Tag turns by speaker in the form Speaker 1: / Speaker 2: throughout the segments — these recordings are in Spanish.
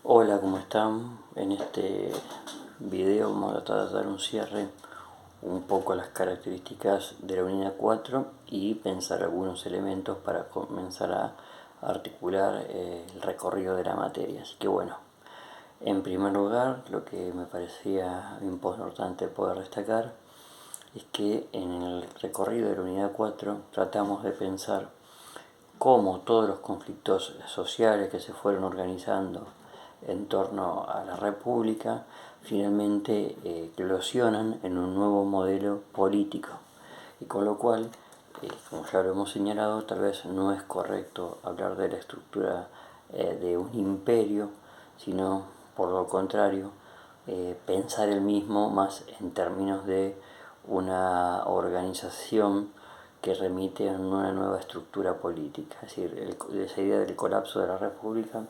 Speaker 1: Hola, ¿cómo están? En este video vamos a tratar de dar un cierre un poco a las características de la unidad 4 y pensar algunos elementos para comenzar a articular el recorrido de la materia. Así que bueno, en primer lugar, lo que me parecía importante poder destacar es que en el recorrido de la unidad 4 tratamos de pensar cómo todos los conflictos sociales que se fueron organizando en torno a la República finalmente eclosionan en un nuevo modelo político, y con lo cual, como ya lo hemos señalado, tal vez no es correcto hablar de la estructura de un imperio, sino por lo contrario, pensar el mismo más en términos de una organización que remite a una nueva estructura política. Es decir, esa idea del colapso de la República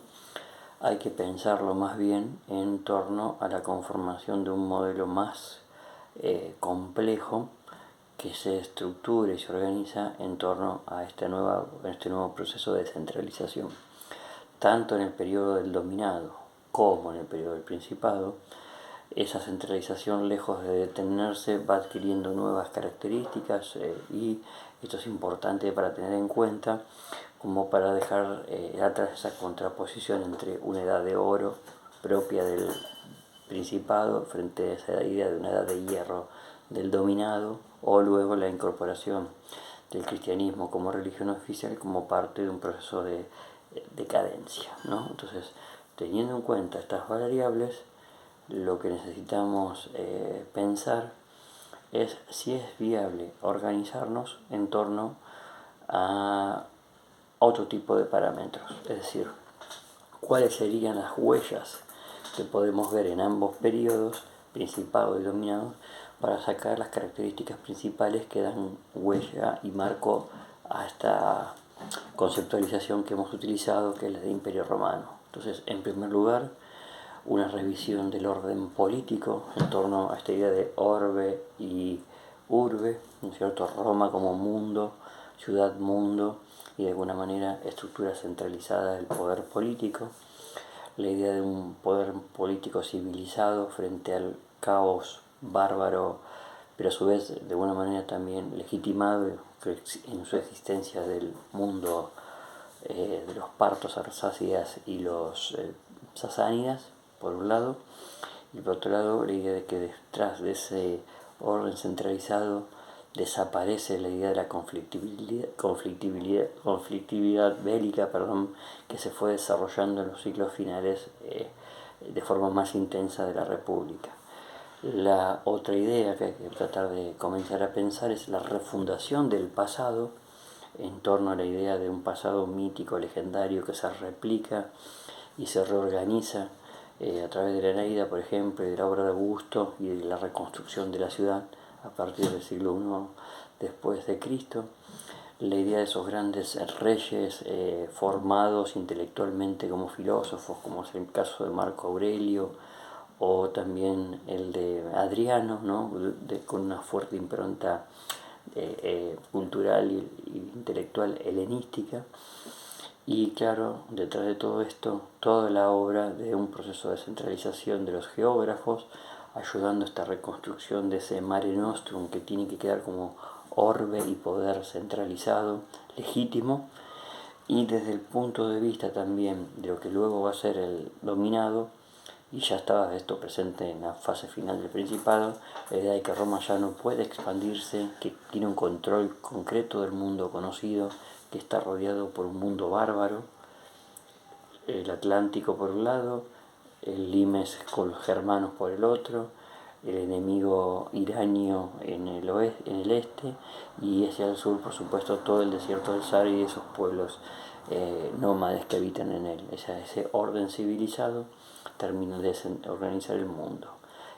Speaker 1: hay que pensarlo más bien en torno a la conformación de un modelo más complejo que se estructure y se organiza en torno a este nuevo proceso de descentralización. Tanto en el periodo del dominado como en el periodo del principado, esa centralización, lejos de detenerse, va adquiriendo nuevas características y esto es importante para tener en cuenta como para dejar atrás esa contraposición entre una edad de oro propia del principado frente a esa idea de una edad de hierro del dominado, o luego la incorporación del cristianismo como religión oficial como parte de un proceso de decadencia, ¿no? Entonces, teniendo en cuenta estas variables, lo que necesitamos pensar es si es viable organizarnos en torno a otro tipo de parámetros, es decir, cuáles serían las huellas que podemos ver en ambos periodos, principado y dominado, para sacar las características principales que dan huella y marco a esta conceptualización que hemos utilizado, que es la de Imperio Romano. Entonces, en primer lugar, una revisión del orden político en torno a esta idea de orbe y urbe, ¿no es cierto? Roma como mundo, ciudad-mundo, y de alguna manera estructura centralizada del poder político, la idea de un poder político civilizado frente al caos bárbaro, pero a su vez de alguna manera también legitimado en su existencia del mundo de los partos arsácidas y los sasánidas, por un lado, y por otro lado la idea de que detrás de ese orden centralizado desaparece la idea de la conflictividad bélica, que se fue desarrollando en los siglos finales de forma más intensa de la República. La otra idea que hay que tratar de comenzar a pensar es la refundación del pasado en torno a la idea de un pasado mítico, legendario, que se replica y se reorganiza a través de la Eneida, por ejemplo, y de la obra de Augusto y de la reconstrucción de la ciudad a partir del siglo I después de Cristo. La idea de esos grandes reyes formados intelectualmente como filósofos, como es el caso de Marco Aurelio, o también el de Adriano, ¿no? Con una fuerte impronta cultural y intelectual helenística. Y claro, detrás de todo esto, toda la obra de un proceso de centralización de los geógrafos, ayudando a esta reconstrucción de ese mare nostrum que tiene que quedar como orbe y poder centralizado, legítimo, y desde el punto de vista también de lo que luego va a ser el dominado, y ya estaba esto presente en la fase final del Principado, la idea de que Roma ya no puede expandirse, que tiene un control concreto del mundo conocido, que está rodeado por un mundo bárbaro, el Atlántico por un lado, el limes con los germanos por el otro, el enemigo iranio en el oeste, en el este, y hacia el sur, por supuesto, todo el desierto del Sahara y esos pueblos nómades que habitan en él. Ese orden civilizado termina de organizar el mundo.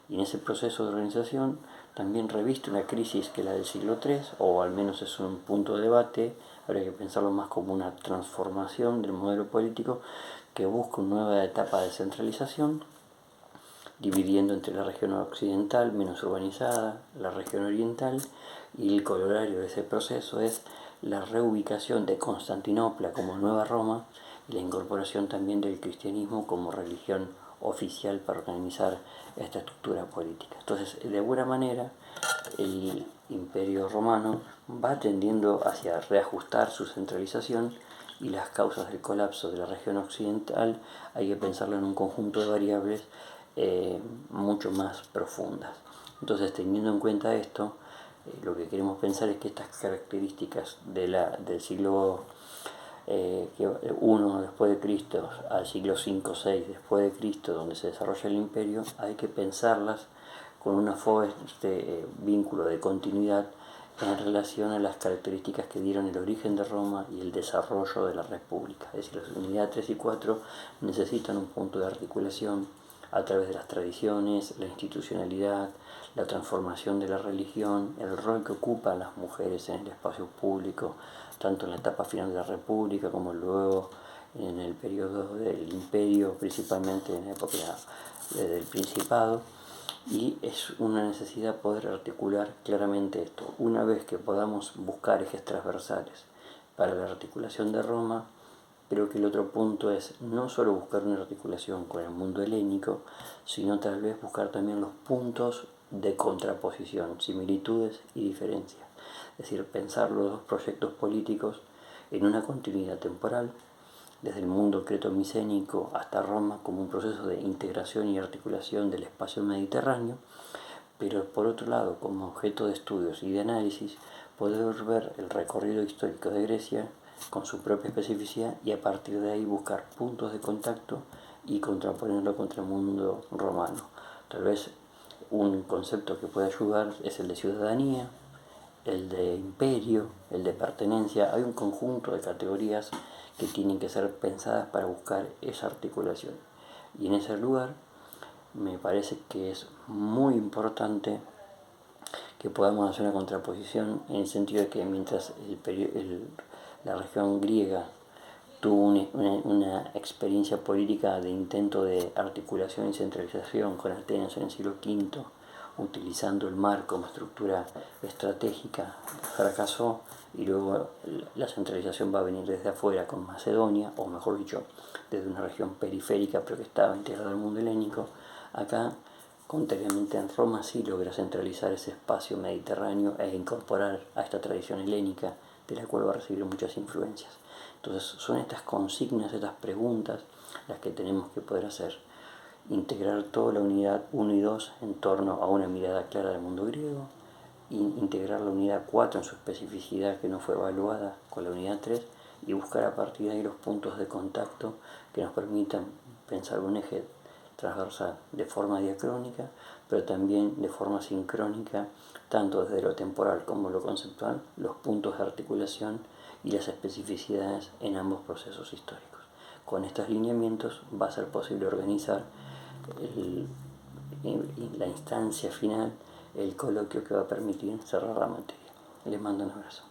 Speaker 1: Y en ese proceso de organización también reviste una crisis que es la del siglo III, o al menos es un punto de debate, habría que pensarlo más como una transformación del modelo político que busca una nueva etapa de centralización, dividiendo entre la región occidental, menos urbanizada, la región oriental, y el corolario de ese proceso es la reubicación de Constantinopla como Nueva Roma y la incorporación también del cristianismo como religión oficial para organizar esta estructura política. Entonces, de alguna manera, el Imperio Romano va tendiendo hacia reajustar su centralización, y las causas del colapso de la región occidental hay que pensarlo en un conjunto de variables mucho más profundas. Entonces, teniendo en cuenta esto, lo que queremos pensar es que estas características del siglo I después de Cristo al siglo V-VI después de Cristo, donde se desarrolla el imperio, hay que pensarlas con un fuerte vínculo de continuidad en relación a las características que dieron el origen de Roma y el desarrollo de la República. Es decir, las unidades 3 y 4 necesitan un punto de articulación a través de las tradiciones, la institucionalidad, la transformación de la religión, el rol que ocupan las mujeres en el espacio público, tanto en la etapa final de la República como luego en el periodo del Imperio, principalmente en la época del Principado. Y es una necesidad poder articular claramente esto. Una vez que podamos buscar ejes transversales para la articulación de Roma, creo que el otro punto es no solo buscar una articulación con el mundo helénico, sino tal vez buscar también los puntos de contraposición, similitudes y diferencias. Es decir, pensar los dos proyectos políticos en una continuidad temporal, desde el mundo creto-micénico hasta Roma, como un proceso de integración y articulación del espacio mediterráneo, pero por otro lado, como objeto de estudios y de análisis, poder ver el recorrido histórico de Grecia con su propia especificidad y a partir de ahí buscar puntos de contacto y contraponerlo contra el mundo romano. Tal vez un concepto que puede ayudar es el de ciudadanía, el de imperio, el de pertenencia. Hay un conjunto de categorías que tienen que ser pensadas para buscar esa articulación. Y en ese lugar me parece que es muy importante que podamos hacer una contraposición en el sentido de que mientras la región griega tuvo una experiencia política de intento de articulación y centralización con Atenas en el siglo V, utilizando el mar como estructura estratégica, fracasó, y luego la centralización va a venir desde afuera con Macedonia, o mejor dicho, desde una región periférica pero que estaba integrada al mundo helénico. Acá, contrariamente en Roma, sí logra centralizar ese espacio mediterráneo e incorporar a esta tradición helénica, de la cual va a recibir muchas influencias. Entonces son estas consignas, estas preguntas las que tenemos que poder hacer. Integrar toda la unidad 1 y 2 en torno a una mirada clara del mundo griego, integrar la unidad 4 en su especificidad que no fue evaluada con la unidad 3 y buscar a partir de ahí los puntos de contacto que nos permitan pensar un eje transversal de forma diacrónica, pero también de forma sincrónica, tanto desde lo temporal como lo conceptual, los puntos de articulación y las especificidades en ambos procesos históricos. Con estos lineamientos va a ser posible organizar la instancia final, el coloquio que va a permitir cerrar la materia. Les mando un abrazo.